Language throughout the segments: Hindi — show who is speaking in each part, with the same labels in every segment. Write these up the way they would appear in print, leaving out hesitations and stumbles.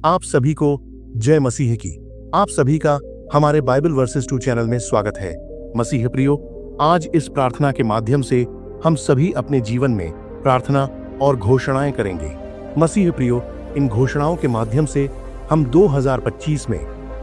Speaker 1: आप सभी को जय मसीह की। आप सभी का हमारे बाइबल वर्सेस 2 चैनल में स्वागत है। मसीह प्रियो, आज इस प्रार्थना के माध्यम से हम सभी अपने जीवन में प्रार्थना और घोषणाएं करेंगे। मसीह प्रियो, इन घोषणाओं के माध्यम से हम 2025 में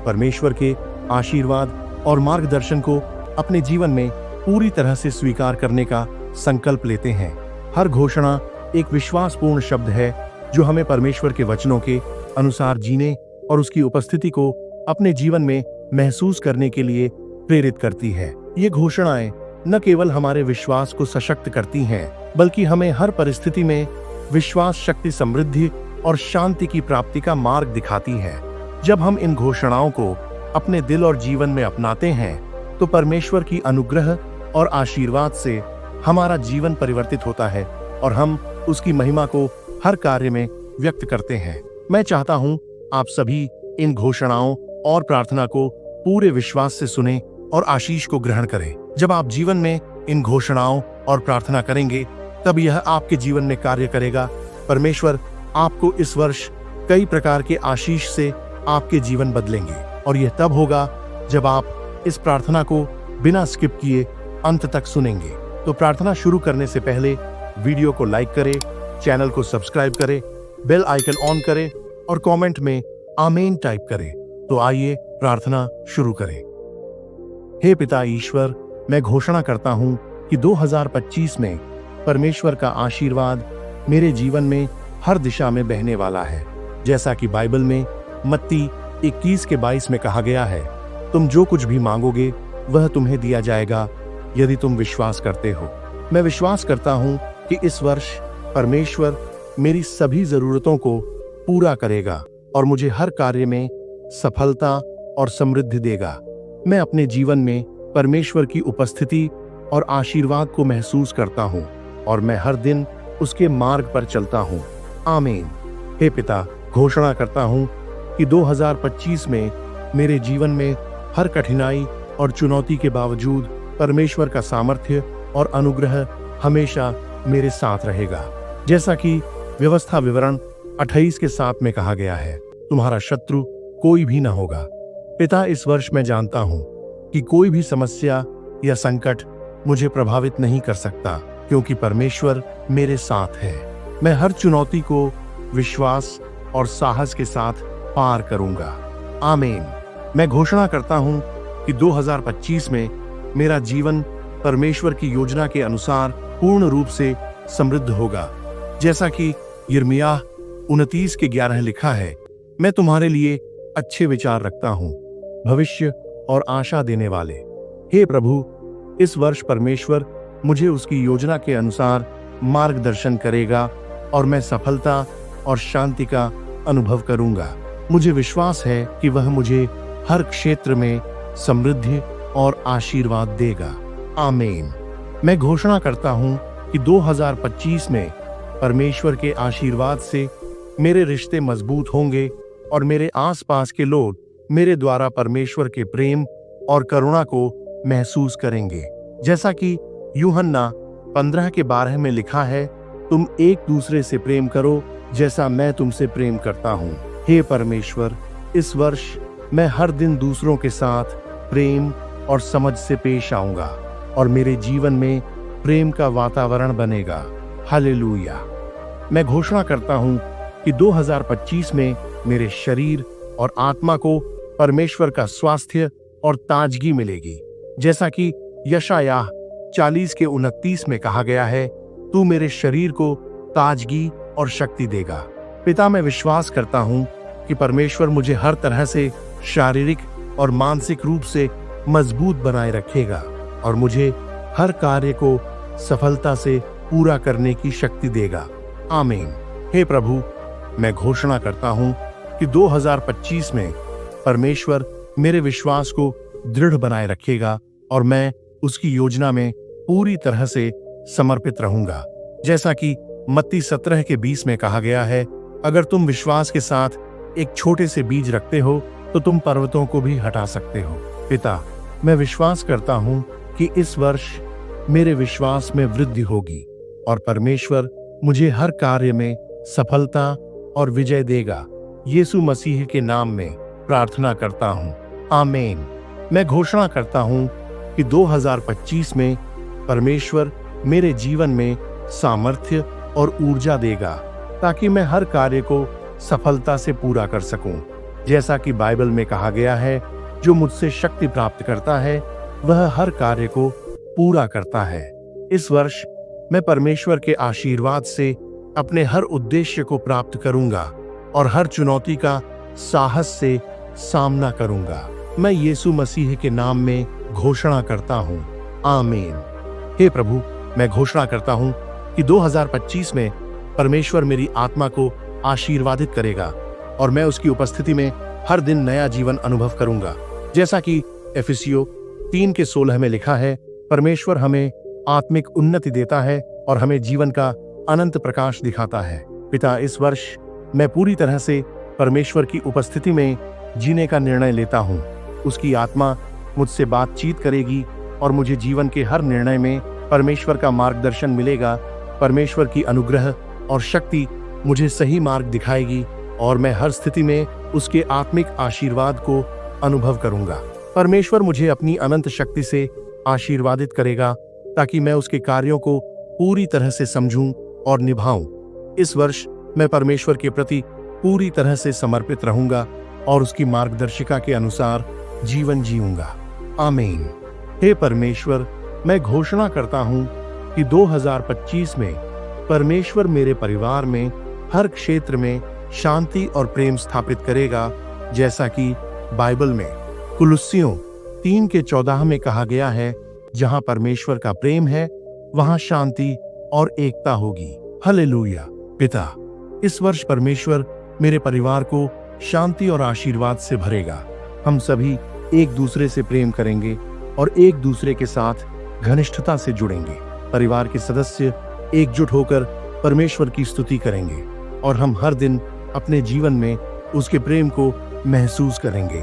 Speaker 1: परमेश्वर के आशीर्वाद और मार्गदर्शन को अपने जीवन में पूरी तरह से स्वीकार करने का संकल्प लेते हैं। हर घोषणा एक विश्वासपूर्ण शब्द है जो हमें परमेश्वर के वचनों के अनुसार जीने और उसकी उपस्थिति को अपने जीवन में महसूस करने के लिए प्रेरित करती है। ये घोषणाएं न केवल हमारे विश्वास को सशक्त करती हैं, बल्कि हमें हर परिस्थिति में विश्वास शक्ति, समृद्धि और शांति की प्राप्ति का मार्ग दिखाती हैं। जब हम इन घोषणाओं को अपने दिल और जीवन में अपनाते हैं, तो परमेश्वर की अनुग्रह और आशीर्वाद से हमारा जीवन परिवर्तित होता है और हम उसकी महिमा को हर कार्य में व्यक्त करते हैं। मैं चाहता हूं आप सभी इन घोषणाओं और प्रार्थना को पूरे विश्वास से सुनें और आशीष को ग्रहण करें। जब आप जीवन में इन घोषणाओं और प्रार्थना करेंगे, तब यह आपके जीवन में कार्य करेगा। परमेश्वर आपको इस वर्ष कई प्रकार के आशीष से आपके जीवन बदलेंगे, और यह तब होगा जब आप इस प्रार्थना को बिना स्किप किए अंत तक सुनेंगे। तो प्रार्थना शुरू करने से पहले वीडियो को लाइक करें, चैनल को सब्सक्राइब करें, बेल आइकन ऑन करें और कमेंट में आमीन टाइप करें। तो आइए प्रार्थना शुरू करें। हे पिता ईश्वर, मैं घोषणा करता हूं कि 2025 में परमेश्वर का आशीर्वाद मेरे जीवन में हर दिशा में बहने वाला है। जैसा कि बाइबल में मत्ती 21:22 में कहा गया है, तुम जो कुछ भी मांगोगे वह तुम्हें दिया जाएगा यदि तुम विश्वास करते हो। मैं विश्वास करता हूं कि इस वर्ष परमेश्वर मेरी सभी जरूरतों को पूरा करेगा और मुझे हर कार्य में सफलता और समृद्धि देगा। मैं अपने जीवन में परमेश्वर की उपस्थिति और आशीर्वाद को महसूस करता हूं और मैं हर दिन उसके मार्ग पर चलता हूं। आमीन। हे पिता, घोषणा करता हूं कि 2025 में मेरे जीवन में हर कठिनाई और चुनौती के बावजूद परमेश्वर का सामर्थ्य और अनुग्रह हमेशा मेरे साथ रहेगा। जैसा कि व्यवस्था विवरण 28:7 में कहा गया है, तुम्हारा शत्रु कोई भी न होगा। पिता, इस वर्ष मैं जानता हूं कि कोई भी समस्या या संकट मुझे प्रभावित नहीं कर सकता, क्योंकि परमेश्वर मेरे साथ है। मैं हर चुनौती को विश्वास और साहस के साथ पार करूंगा। आमीन। मैं घोषणा करता हूं कि 2025 में मेरा जीवन परमेश्वर की योजना के अनुसार पूर्ण रूप से समृद्ध होगा। जैसा कि यिर्मयाह 29:11 लिखा है, मैं तुम्हारे लिए अच्छे विचार रखता हूं, भविष्य और आशा देने वाले। हे प्रभु, इस वर्ष परमेश्वर मुझे उसकी योजना के अनुसार मार्गदर्शन करेगा और मैं सफलता और शांति का अनुभव करूंगा। मुझे विश्वास है कि वह मुझे हर क्षेत्र में समृद्धि और आशीर्वाद देगा। आमीन। मैं घोषणा करता हूं कि 2025 में परमेश्वर के आशीर्वाद से मेरे रिश्ते मजबूत होंगे और मेरे आसपास के लोग मेरे द्वारा परमेश्वर के प्रेम और करुणा को महसूस करेंगे। जैसा कि यूहन्ना 15:12 में लिखा है, तुम एक दूसरे से प्रेम करो जैसा मैं तुमसे प्रेम करता हूँ। हे परमेश्वर, इस वर्ष मैं हर दिन दूसरों के साथ प्रेम और समझ से पेश आऊंगा और मेरे जीवन में प्रेम का वातावरण बनेगा। हालेलुया। मैं घोषणा करता हूं कि 2025 में मेरे शरीर और आत्मा को परमेश्वर का स्वास्थ्य और ताजगी मिलेगी। जैसा कि यशायाह 40:29 में कहा गया है, तू मेरे शरीर को ताजगी और शक्ति देगा। पिता, मैं विश्वास करता हूं कि परमेश्वर मुझे हर तरह से शारीरिक और मानसिक रूप से मजबूत बनाए रखेगा और मुझे हर कार्य को सफलता से पूरा करने की शक्ति देगा। आमीन। हे प्रभु, मैं घोषणा करता हूं कि 2025 में परमेश्वर मेरे विश्वास को दृढ़ बनाए रखेगा और मैं उसकी योजना में पूरी तरह से समर्पित रहूंगा। जैसा कि मत्ती 17:20 में कहा गया है, अगर तुम विश्वास के साथ एक छोटे से बीज रखते हो तो तुम पर्वतों को भी हटा सकते हो। पिता, मैं विश्वास करता हूं कि इस वर्ष मेरे विश्वास में वृद्धि होगी और परमेश्वर मुझे हर कार्य में सफलता और विजय देगा। यीशु मसीह के नाम में प्रार्थना करता हूँ, आमीन। मैं घोषणा करता हूँ कि 2025 में परमेश्वर मेरे जीवन में सामर्थ्य और ऊर्जा देगा ताकि मैं हर कार्य को सफलता से पूरा कर सकूं। जैसा कि बाइबल में कहा गया है, जो मुझसे शक्ति प्राप्त करता है वह हर कार्य को पूरा करता है। इस वर्ष मैं परमेश्वर के आशीर्वाद से अपने हर उद्देश्य को प्राप्त करूंगा और हर चुनौती का साहस से सामना करूंगा। मैं यीशु मसीह के नाम में घोषणा करता हूं, आमीन। हे प्रभु, मैं घोषणा करता हूं कि 2025 में परमेश्वर मेरी आत्मा को आशीर्वादित करेगा और मैं उसकी उपस्थिति में हर दिन नया जीवन अनुभव करूंगा। जैसा कि इफिसियों 3:16 में लिखा है, परमेश्वर हमें आत्मिक उन्नति देता है और हमें जीवन का अनंत प्रकाश दिखाता है। पिता, इस वर्ष मैं पूरी तरह से परमेश्वर की उपस्थिति में जीने का निर्णय लेता हूँ। उसकी आत्मा मुझसे बातचीत करेगी और मुझे जीवन के हर निर्णय में परमेश्वर का मार्गदर्शन मिलेगा। परमेश्वर की अनुग्रह और शक्ति मुझे सही मार्ग दिखाएगी और मैं हर स्थिति में उसके आत्मिक आशीर्वाद को अनुभव करूंगा। परमेश्वर मुझे अपनी अनंत शक्ति से आशीर्वादित करेगा ताकि मैं उसके कार्यों को पूरी तरह से समझूं और निभाऊं। इस वर्ष मैं परमेश्वर के प्रति पूरी तरह से समर्पित रहूंगा और उसकी मार्गदर्शिका के अनुसार जीवन जीऊंगा, आमीन। हे परमेश्वर, मैं घोषणा करता हूं कि 2025 में परमेश्वर मेरे परिवार में हर क्षेत्र में शांति और प्रेम स्थापित करेगा। जैसा कि बाइबल में कुलुस्सियों 3:14 में कहा गया है, जहां परमेश्वर का प्रेम है वहां शांति और एकता होगी। हालेलुया। पिता, इस वर्ष परमेश्वर मेरे परिवार को शांति और आशीर्वाद से भरेगा। हम सभी एक दूसरे से प्रेम करेंगे और एक दूसरे के साथ घनिष्ठता से जुड़ेंगे। परिवार के सदस्य एकजुट होकर परमेश्वर की स्तुति करेंगे और हम हर दिन अपने जीवन में उसके प्रेम को महसूस करेंगे।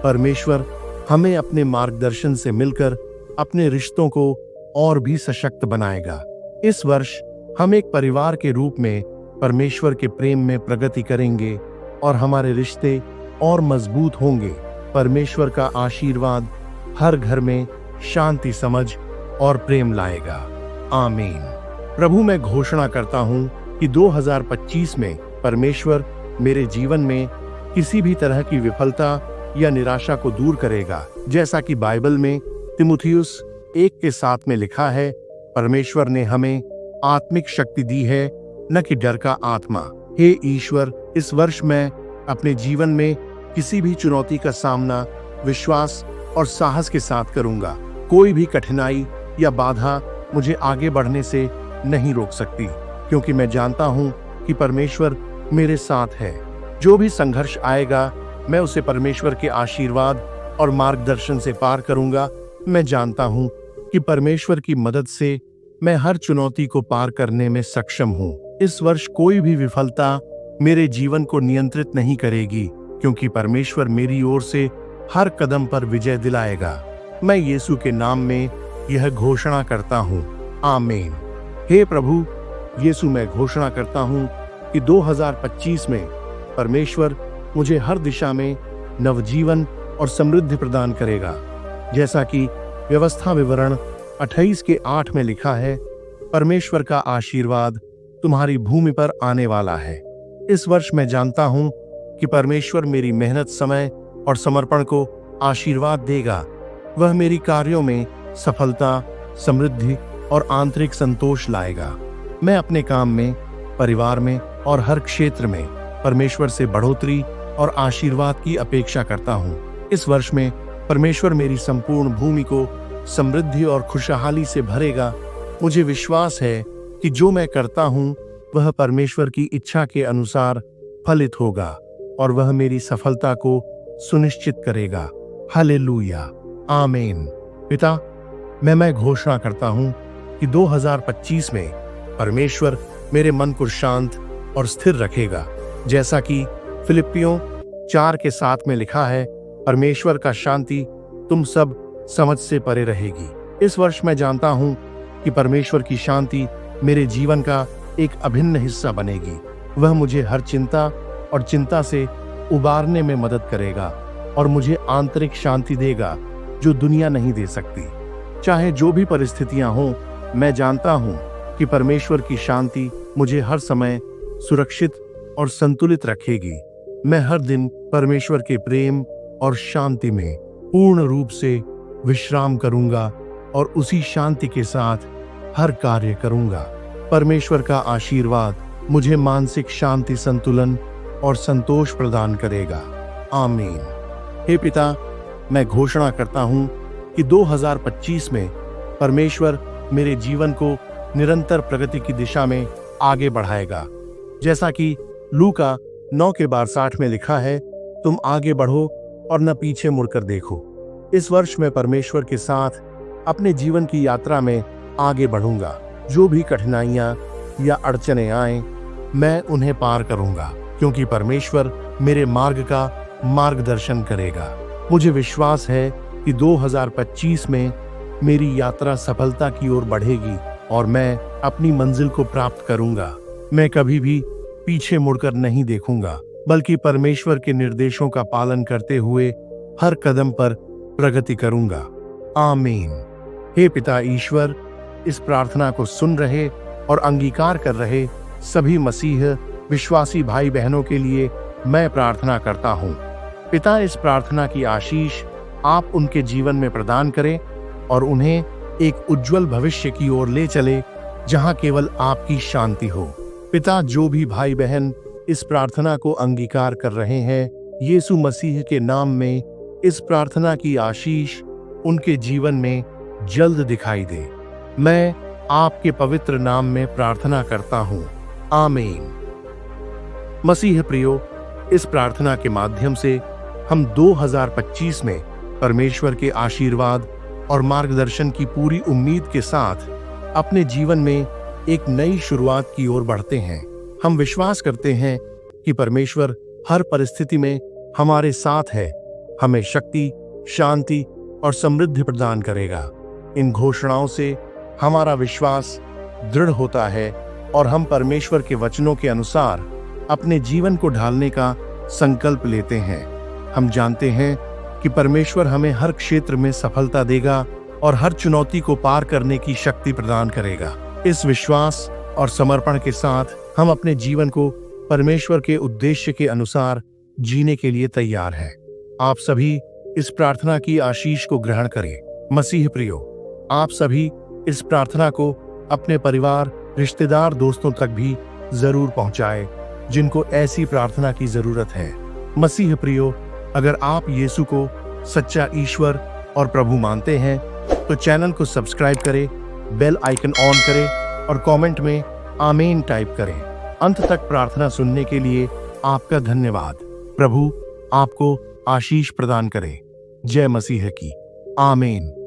Speaker 1: परमेश्वर हमें अपने मार्गदर्शन से मिलकर अपने रिश्तों को और भी सशक्त बनाएगा। इस वर्ष हम एक परिवार के रूप में परमेश्वर के प्रेम में प्रगति करेंगे और हमारे रिश्ते और मजबूत होंगे। परमेश्वर का आशीर्वाद हर घर में शांति, समझ और प्रेम लाएगा, आमीन। प्रभु, मैं घोषणा करता हूं कि 2025 में परमेश्वर मेरे जीवन में किसी भी तरह की विफलता या निराशा को दूर करेगा। जैसा कि बाइबल में तीमुथियुस 1:7 में लिखा है, परमेश्वर ने हमें आत्मिक शक्ति दी है, न कि डर का आत्मा। हे ईश्वर, इस वर्ष मैं अपने जीवन में किसी भी चुनौती का सामना विश्वास और साहस के साथ करूंगा। कोई भी कठिनाई या बाधा मुझे आगे बढ़ने से नहीं रोक सकती, क्योंकि मैं जानता हूं कि परमेश्वर मेरे साथ है। जो भी संघर्ष आएगा, मैं उसे परमेश्वर के आशीर्वाद और मार्गदर्शन से पार करूंगा। मैं जानता हूं कि परमेश्वर की मदद से मैं हर चुनौती को पार करने में सक्षम हूं। इस वर्ष कोई भी विफलता मेरे जीवन को नियंत्रित नहीं करेगी, क्योंकि परमेश्वर मेरी ओर से हर कदम पर विजय दिलाएगा। मैं यीशु के नाम में यह घोषणा करता हूँ, आमीन। हे प्रभु यीशु, मैं घोषणा करता हूँ कि 2025 में परमेश्वर मुझे हर दिशा में नवजीवन और समृद्धि प्रदान करेगा। जैसा कि व्यवस्था विवरण 28:8 में लिखा है, परमेश्वर का आशीर्वाद तुम्हारी भूमि पर आने वाला है। इस वर्ष मैं जानता हूँ कि परमेश्वर मेरी मेहनत, समय और समर्पण को आशीर्वाद देगा। वह मेरी कार्यों में सफलता, समृद्धि और आंतरिक संतोष लाएगा। मैं अपने काम में, परिवार में और हर क्षेत्र में परमेश्वर से बढ़ोतरी और आशीर्वाद की अपेक्षा करता हूँ। इस वर्ष में परमेश्वर मेरी संपूर्ण भूमि को समृद्धि और खुशहाली से भरेगा। मुझे विश्वास है कि जो मैं करता हूँ वह परमेश्वर की इच्छा के अनुसार फलित होगा और वह मेरी सफलता को सुनिश्चित करेगा। हालेलुया, आमीन। पिता, मैं घोषणा करता हूँ कि 2025 में परमेश्वर मेरे मन को शांत और स्थिर रखेगा। जैसा कि फिलिप्पियों 4:7 में लिखा है, परमेश्वर का शांति तुम सब समझ से परे रहेगी। इस वर्ष मैं जानता हूँ कि परमेश्वर की शांति मेरे जीवन का एक अभिन्न हिस्सा बनेगी। वह मुझे हर चिंता और चिंता से उबारने में मदद करेगा और मुझे आंतरिक शांति देगा जो दुनिया नहीं दे सकती। चाहे जो भी परिस्थितियां हों, मैं जानता हूं कि परमेश्वर की शांति मुझे हर समय सुरक्षित और संतुलित रखेगी। मैं हर दिन परमेश्वर के प्रेम और शांति में पूर्ण रूप से विश्राम करूंगा और उसी शांति के साथ हर कार्य करूंगा। परमेश्वर का आशीर्वाद मुझे मानसिक शांति, संतुलन और संतोष प्रदान करेगा। आमीन। हे पिता, मैं घोषणा करता हूं कि 2025 में परमेश्वर मेरे जीवन को निरंतर प्रगति की दिशा में आगे बढ़ाएगा। जैसा कि लूका 9:60 में लिखा है, तुम आगे बढ़ो और न पीछे मुड़कर देखो। इस वर्ष मैं परमेश्वर के साथ अपने जीवन की यात्रा में आगे बढ़ूंगा। जो भी कठिनाइयां या अड़चने आए, मैं उन्हें पार करूंगा, क्योंकि परमेश्वर मेरे मार्ग का मार्गदर्शन करेगा। मुझे विश्वास है कि 2025 में मेरी यात्रा सफलता की ओर बढ़ेगी और मैं अपनी मंजिल को प्राप्त करूंगा। मैं कभी भी पीछे मुड़कर नहीं देखूंगा, बल्कि परमेश्वर के निर्देशों का पालन करते हुए हर कदम पर प्रगति करूंगा। आमीन। हे पिता ईश्वर, इस प्रार्थना को सुन रहे और अंगीकार कर रहे सभी मसीह विश्वासी भाई बहनों के लिए मैं प्रार्थना करता हूँ। पिता, इस प्रार्थना की आशीष आप उनके जीवन में प्रदान करें और उन्हें एक उज्जवल भविष्य की ओर ले चले जहाँ केवल आपकी शांति हो। पिता, जो भी भाई बहन इस प्रार्थना को अंगीकार कर रहे हैं, यीशु मसीह के नाम में इस प्रार्थना की आशीष उनके जीवन में जल्द दिखाई दे। मैं आपके पवित्र नाम में प्रार्थना करता हूँ। आमीन। मसीह प्रियो, इस प्रार्थना के माध्यम से हम 2025 में परमेश्वर के आशीर्वाद और मार्गदर्शन की पूरी उम्मीद के साथ अपने जीवन में एक नई शुरुआत की ओर बढ़ते हैं। हम विश्वास करते हैं कि परमेश्वर हर परिस्थिति में हमारे साथ है, हमें शक्ति, शांति और समृद्धि प्रदान करेगा। इन घोषणाओं से हमारा विश्वास दृढ़ होता है और हम परमेश्वर के वचनों के अनुसार अपने जीवन को ढालने का संकल्प लेते हैं। हम जानते हैं कि परमेश्वर हमें हर क्षेत्र में सफलता देगा और हर चुनौती को पार करने की शक्ति प्रदान करेगा। इस विश्वास और समर्पण के साथ हम अपने जीवन को परमेश्वर के उद्देश्य के अनुसार जीने के लिए तैयार हैं। आप सभी इस प्रार्थना की आशीष को ग्रहण करें। मसीह प्रियो, आप सभी इस प्रार्थना को अपने परिवार, रिश्तेदार, दोस्तों तक भी जरूर पहुंचाएं जिनको ऐसी प्रार्थना की जरूरत है। मसीह प्रियो, अगर आप यीशु को सच्चा ईश्वर और प्रभु मानते हैं तो चैनल को सब्सक्राइब करें, बेल आइकन ऑन करें और कमेंट में आमीन टाइप करें। अंत तक प्रार्थना सुनने के लिए आपका धन्यवाद। प्रभु आपको आशीष प्रदान करे। जय मसीह की। आमीन।